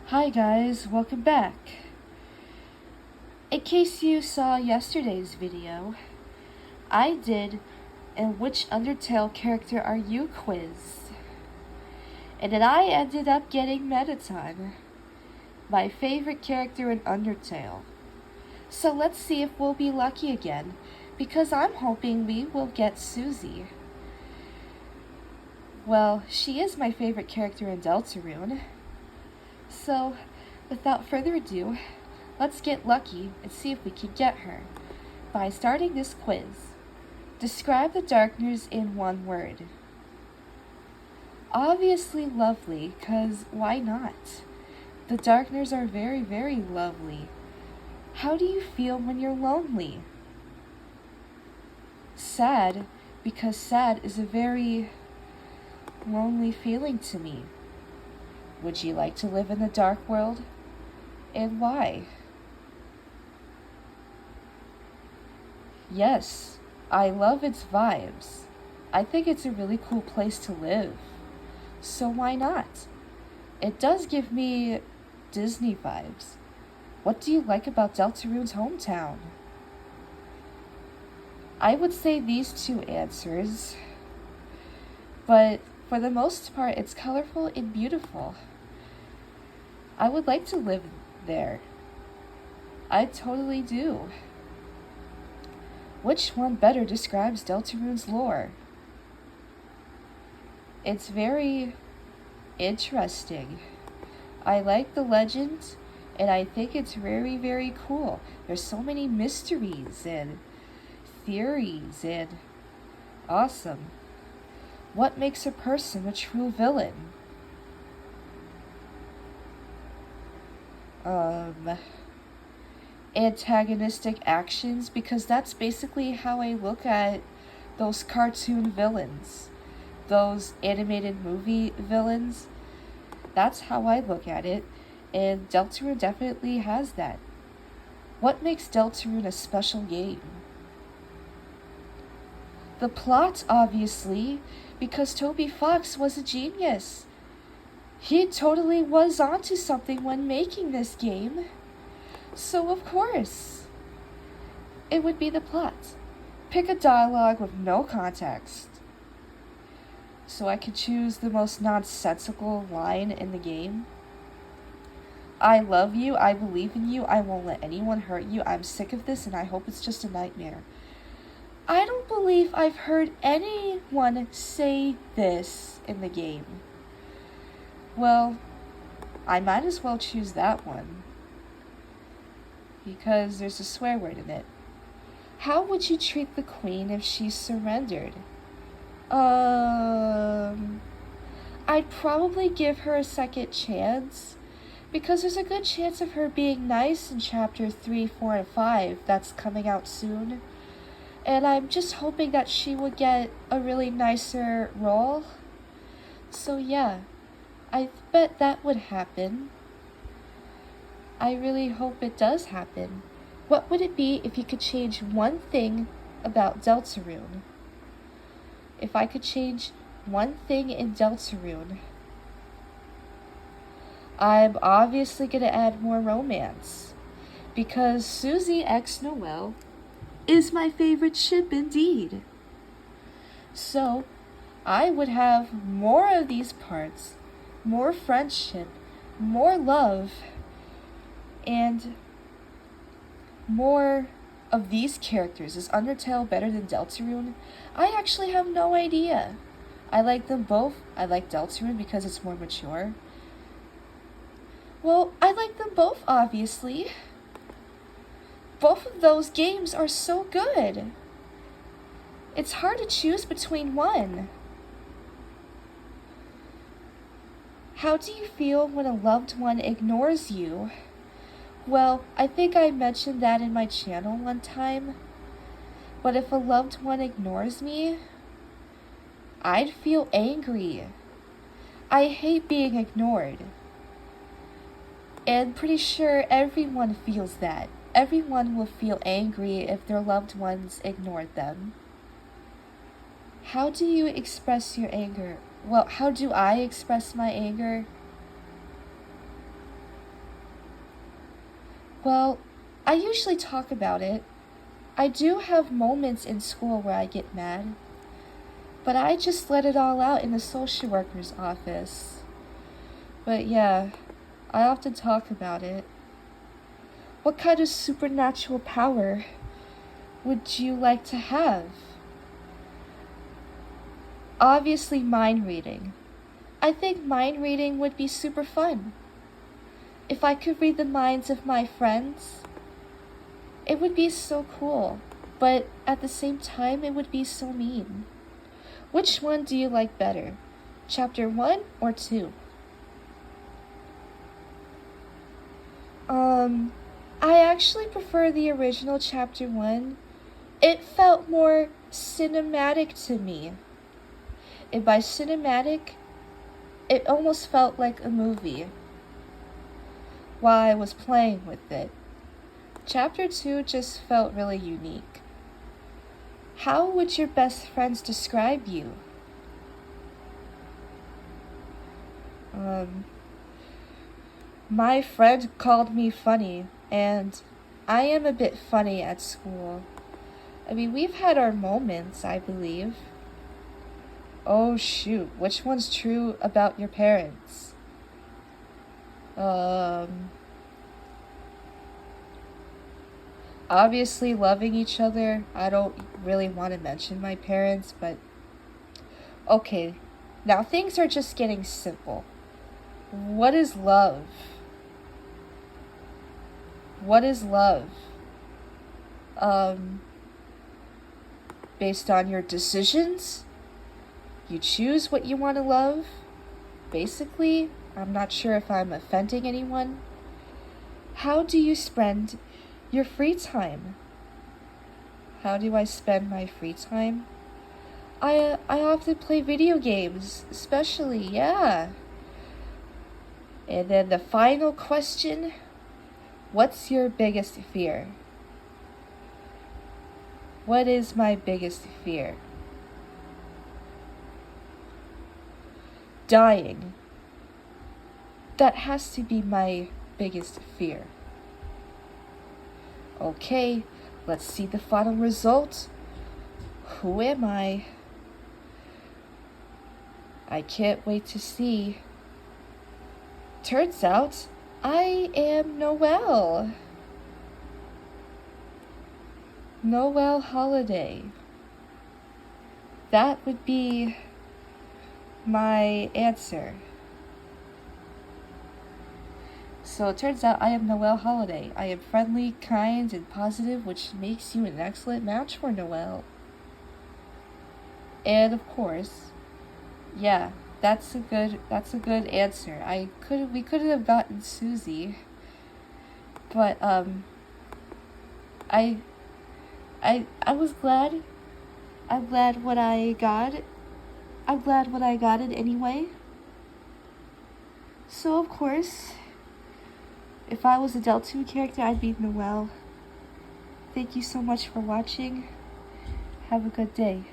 Hi guys, welcome back. In case you saw yesterday's video, I did a Which Undertale Character Are You quiz. And then I ended up getting Mettaton, my favorite character in Undertale. So let's see if we'll be lucky again, because I'm hoping we will get Susie. Well, she is my favorite character in Deltarune. So, without further ado, let's get lucky and see if we can get her by starting this quiz. Describe the Darkners in one word. Obviously lovely, cause why not? The Darkners are very, very lovely. How do you feel when you're lonely? Sad, because sad is a very lonely feeling to me. Would you like to live in the dark world? And why? Yes, I love its vibes. I think it's a really cool place to live. So why not? It does give me Disney vibes. What do you like about Deltarune's hometown? I would say these two answers, but for the most part, it's colorful and beautiful. I would like to live there. I totally do. Which one better describes Deltarune's lore? It's very interesting. I like the legend, and I think it's very, very cool. There's so many mysteries and theories, and awesome. What makes a person a true villain? Antagonistic actions, because that's basically how I look at those cartoon villains, those animated movie villains. That's how I look at it, and Deltarune definitely has that. What makes Deltarune a special game? The plot, obviously, because Toby Fox was a genius. He totally was onto something when making this game. So of course, it would be the plot. Pick a dialogue with no context. So I could choose the most nonsensical line in the game. I love you, I believe in you, I won't let anyone hurt you, I'm sick of this and I hope it's just a nightmare. I don't believe I've heard anyone say this in the game. Well, I might as well choose that one, because there's a swear word in it. How would you treat the queen if she surrendered? I'd probably give her a second chance, because there's a good chance of her being nice in chapter 3, 4, and 5 that's coming out soon. And I'm just hoping that she would get a really nicer role. So yeah, I bet that would happen. I really hope it does happen. What would it be if you could change one thing about Deltarune? If I could change one thing in Deltarune, I'm obviously going to add more romance, because Susie X Noel is my favorite ship indeed. So, I would have more of these parts, more friendship, more love, and more of these characters. Is Undertale better than Deltarune? I actually have no idea. I like them both. I like Deltarune because it's more mature. Well, I like them both, obviously. Both of those games are so good. It's hard to choose between one. How do you feel when a loved one ignores you? Well, I think I mentioned that in my channel one time. But if a loved one ignores me, I'd feel angry. I hate being ignored. And pretty sure everyone feels that. Everyone will feel angry if their loved ones ignored them. How do you express your anger? Well, how do I express my anger? Well, I usually talk about it. I do have moments in school where I get mad, but I just let it all out in the social worker's office. But yeah, I often talk about it. What kind of supernatural power would you like to have? Obviously, mind reading. I think mind reading would be super fun. If I could read the minds of my friends, it would be so cool, but at the same time, it would be so mean. Which one do you like better? Chapter 1 or 2? I actually prefer the original chapter 1. It felt more cinematic to me. And by cinematic, it almost felt like a movie while I was playing with it. Chapter 2 just felt really unique. How would your best friends describe you? My friend called me funny, and I am a bit funny at school. I mean, we've had our moments, I believe. Oh shoot, which one's true about your parents? Obviously loving each other. I don't really want to mention my parents, but okay, now things are just getting simple. What is love? What is love? Based on your decisions? You choose what you want to love? Basically, I'm not sure if I'm offending anyone. How do you spend your free time? How do I spend my free time? I often play video games, especially, yeah. And then the final question, what's your biggest fear? What is my biggest fear? Dying. That has to be my biggest fear. Okay, let's see the final result. Who am I? I can't wait to see. Turns out, I am Noelle. Noelle Holiday. That would be my answer. So it turns out I am Noelle Holiday. I am friendly, kind, and positive, which makes you an excellent match for Noelle. And of course, yeah, that's a good answer. We could have gotten Susie, but I was glad. I'm glad what I got. I'm glad what I got it anyway. So of course, if I was a Deltarune character, I'd be Noelle. Thank you so much for watching. Have a good day.